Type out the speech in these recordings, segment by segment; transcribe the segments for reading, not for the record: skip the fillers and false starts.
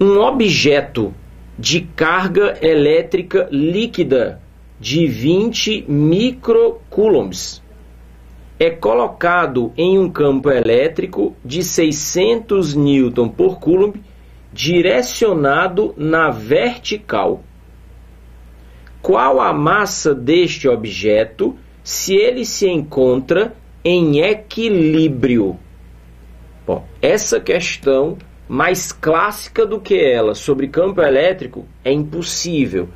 Um objeto de carga elétrica líquida de 20 microcoulombs é colocado em um campo elétrico de 600 Newton por Coulomb direcionado na vertical. Qual a massa deste objeto se ele se encontra em equilíbrio? Bom, essa questão, mais clássica do que ela, sobre campo elétrico, é impossível.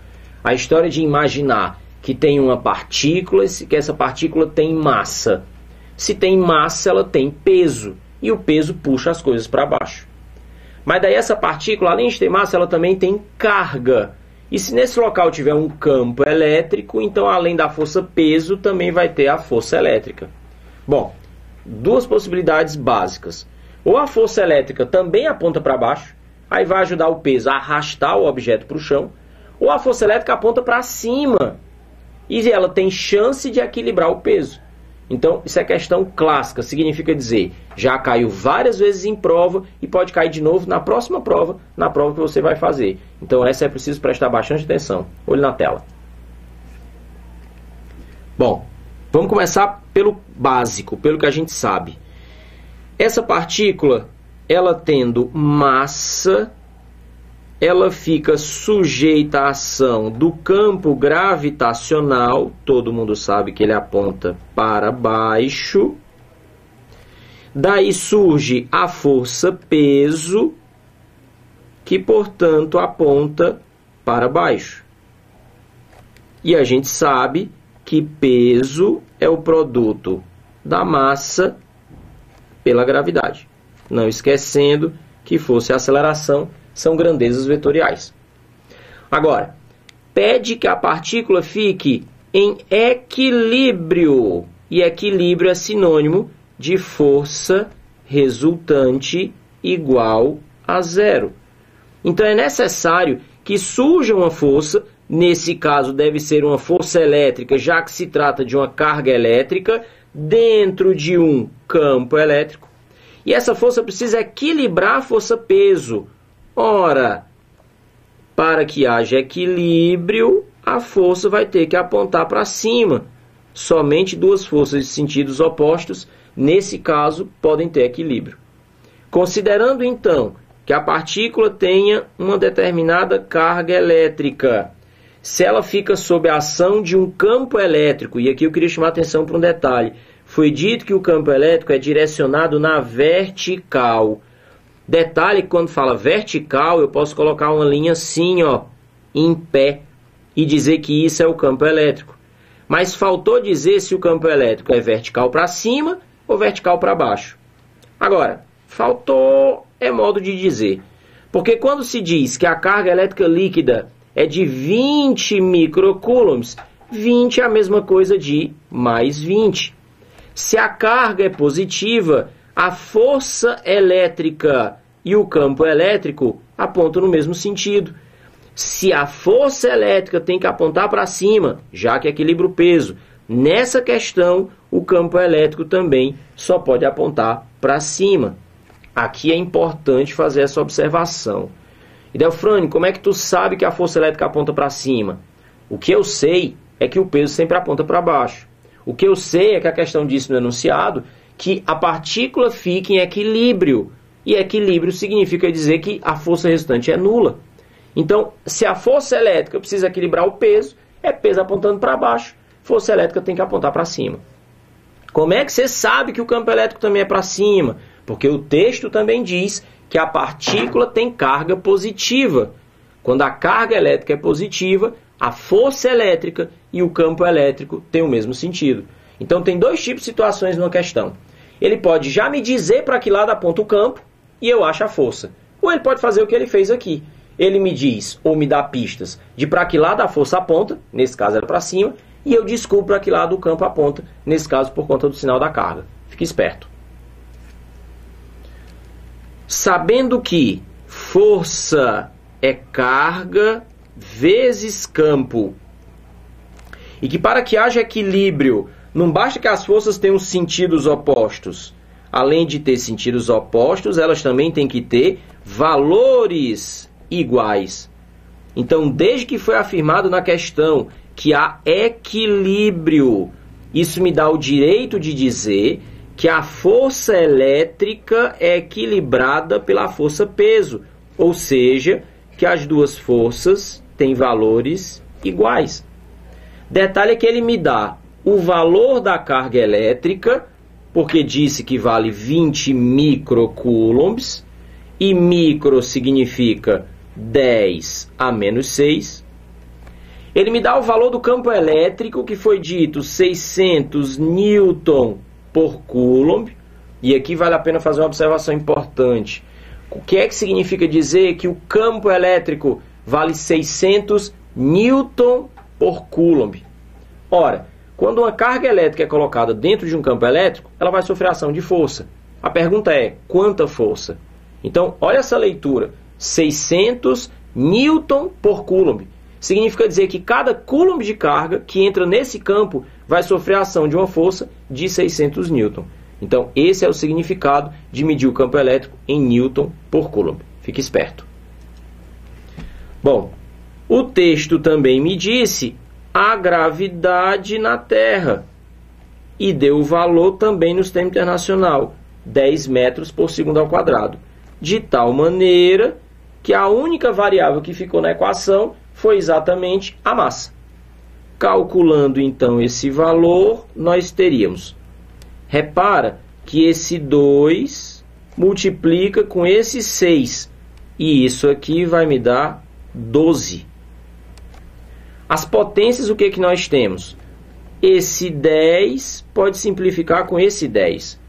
A história de imaginar que tem uma partícula, que essa partícula tem massa. Se tem massa, ela tem peso, e o peso puxa as coisas para baixo. Mas daí essa partícula, além de ter massa, ela também tem carga. E se nesse local tiver um campo elétrico, então além da força peso, também vai ter a força elétrica. Bom, duas possibilidades básicas. Ou a força elétrica também aponta para baixo, aí vai ajudar o peso a arrastar o objeto para o chão, ou a força elétrica aponta para cima, e ela tem chance de equilibrar o peso. Então, isso é questão clássica, significa dizer, já caiu várias vezes em prova e pode cair de novo na próxima prova, na prova que você vai fazer. Então, essa é preciso prestar bastante atenção. Olho na tela. Bom, vamos começar pelo básico, pelo que a gente sabe. Essa partícula, ela tendo massa, ela fica sujeita à ação do campo gravitacional, todo mundo sabe que ele aponta para baixo. Daí surge a força peso, que portanto aponta para baixo. E a gente sabe que peso é o produto da massa pela gravidade. Não esquecendo que força e aceleração são grandezas vetoriais. Agora, pede que a partícula fique em equilíbrio. E equilíbrio é sinônimo de força resultante igual a zero. Então é necessário que surja uma força, nesse caso deve ser uma força elétrica, já que se trata de uma carga elétrica, dentro de um campo elétrico. E essa força precisa equilibrar a força-peso. Ora, para que haja equilíbrio, a força vai ter que apontar para cima. Somente duas forças de sentidos opostos, nesse caso, podem ter equilíbrio. Considerando, então, que a partícula tenha uma determinada carga elétrica, se ela fica sob a ação de um campo elétrico, e aqui eu queria chamar a atenção para um detalhe, foi dito que o campo elétrico é direcionado na vertical. Detalhe que quando fala vertical, eu posso colocar uma linha assim, ó, em pé, e dizer que isso é o campo elétrico. Mas faltou dizer se o campo elétrico é vertical para cima ou vertical para baixo. Agora, faltou é modo de dizer. Porque quando se diz que a carga elétrica líquida é de 20 microcoulombs, 20 é a mesma coisa de mais 20. Se a carga é positiva, a força elétrica e o campo elétrico apontam no mesmo sentido. Se a força elétrica tem que apontar para cima, já que equilibra o peso, nessa questão o campo elétrico também só pode apontar para cima. Aqui é importante fazer essa observação. E Delfrânio, como é que tu sabe que a força elétrica aponta para cima? O que eu sei é que o peso sempre aponta para baixo. O que eu sei é que a questão diz no enunciado que a partícula fica em equilíbrio. E equilíbrio significa dizer que a força resultante é nula. Então, se a força elétrica precisa equilibrar o peso, é peso apontando para baixo, força elétrica tem que apontar para cima. Como é que você sabe que o campo elétrico também é para cima? Porque o texto também diz que a partícula tem carga positiva. Quando a carga elétrica é positiva, a força elétrica e o campo elétrico têm o mesmo sentido. Então, tem dois tipos de situações numa questão. Ele pode já me dizer para que lado aponta o campo e eu acho a força. Ou ele pode fazer o que ele fez aqui. Ele me diz ou me dá pistas de para que lado a força aponta, nesse caso era para cima, e eu descubro para que lado o campo aponta, nesse caso por conta do sinal da carga. Fique esperto. Sabendo que força é carga vezes campo, e que para que haja equilíbrio, não basta que as forças tenham sentidos opostos. Além de ter sentidos opostos, elas também têm que ter valores iguais. Então, desde que foi afirmado na questão que há equilíbrio, isso me dá o direito de dizer que a força elétrica é equilibrada pela força peso, ou seja, que as duas forças têm valores iguais. Detalhe é que ele me dá o valor da carga elétrica, porque disse que vale 20 microcoulombs, e micro significa 10 a menos 6. Ele me dá o valor do campo elétrico, que foi dito 600 newton por coulomb. E aqui vale a pena fazer uma observação importante. O que é que significa dizer que o campo elétrico vale 600 newton por coulomb? Ora, quando uma carga elétrica é colocada dentro de um campo elétrico, ela vai sofrer ação de força. A pergunta é, quanta força? Então, olha essa leitura. 600 newton por coulomb. Significa dizer que cada coulomb de carga que entra nesse campo vai sofrer a ação de uma força de 600 newton. Então, esse é o significado de medir o campo elétrico em newton por coulomb. Fique esperto. Bom, o texto também me disse a gravidade na Terra e deu o valor também no sistema internacional, 10 metros por segundo ao quadrado, de tal maneira que a única variável que ficou na equação foi exatamente a massa. Calculando então esse valor, nós teríamos, repara que esse 2 multiplica com esse 6, e isso aqui vai me dar 12. As potências, o que que nós temos? Esse 10 pode simplificar com esse 10.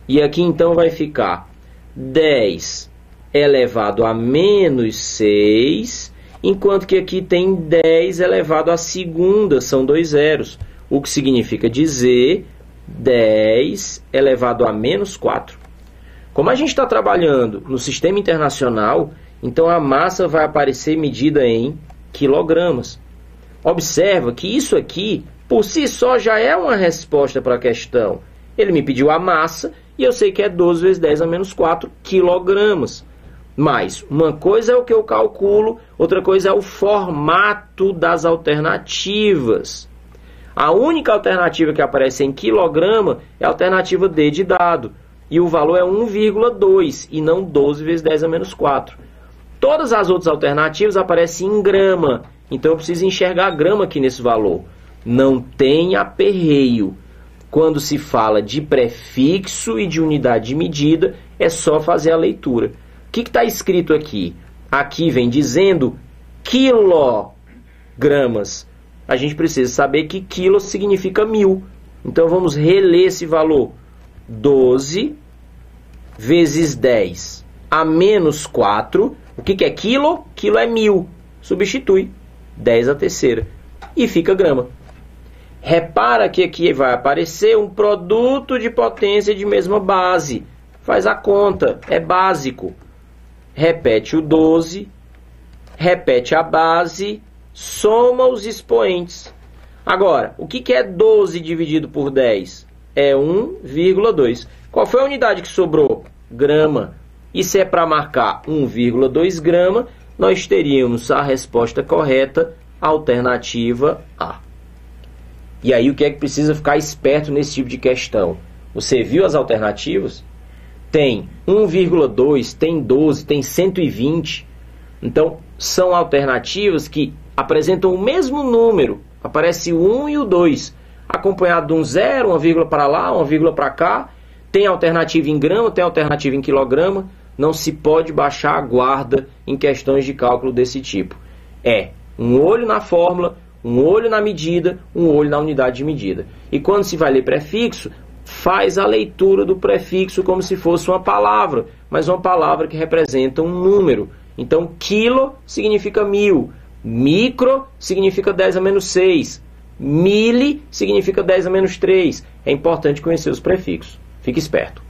E aqui então vai ficar 10 elevado a menos 6, enquanto que aqui tem 10 elevado à segunda, são 2 zeros. O que significa dizer 10 elevado a menos 4. Como a gente está trabalhando no sistema internacional, então a massa vai aparecer medida em quilogramas. Observa que isso aqui, por si só, já é uma resposta para a questão. Ele me pediu a massa e eu sei que é 12 vezes 10 a menos 4 quilogramas. Mas uma coisa é o que eu calculo, outra coisa é o formato das alternativas. A única alternativa que aparece em quilograma é a alternativa D de dado. E o valor é 1,2 e não 12 vezes 10 a menos 4. Todas as outras alternativas aparecem em grama. Então eu preciso enxergar a grama aqui nesse valor. Não tem aperreio. Quando se fala de prefixo e de unidade de medida, é só fazer a leitura. O que está escrito aqui? Aqui vem dizendo quilogramas. A gente precisa saber que quilo significa 1000. Então vamos reler esse valor. 12 vezes 10 a menos 4. O que é quilo? Quilo é 1000. Substitui 10 à terceira. E fica grama. Repara que aqui vai aparecer um produto de potência de mesma base. Faz a conta, é básico. Repete o 12, repete a base, soma os expoentes. Agora, o que é 12 dividido por 10? É 1,2. Qual foi a unidade que sobrou? Grama. E se é para marcar 1,2 grama, nós teríamos a resposta correta, alternativa A. E aí o que é que precisa ficar esperto nesse tipo de questão? Você viu as alternativas? Tem 1,2, tem 12, tem 120. Então, são alternativas que apresentam o mesmo número. Aparece o 1 e o 2, acompanhado de um zero, uma vírgula para lá, uma vírgula para cá. Tem alternativa em grama, tem alternativa em quilograma. Não se pode baixar a guarda em questões de cálculo desse tipo. É um olho na fórmula, um olho na medida, um olho na unidade de medida. E quando se vai ler prefixo, faz a leitura do prefixo como se fosse uma palavra, mas uma palavra que representa um número. Então, quilo significa 1000, micro significa 10 a menos 6, mili significa 10 a menos 3. É importante conhecer os prefixos. Fique esperto.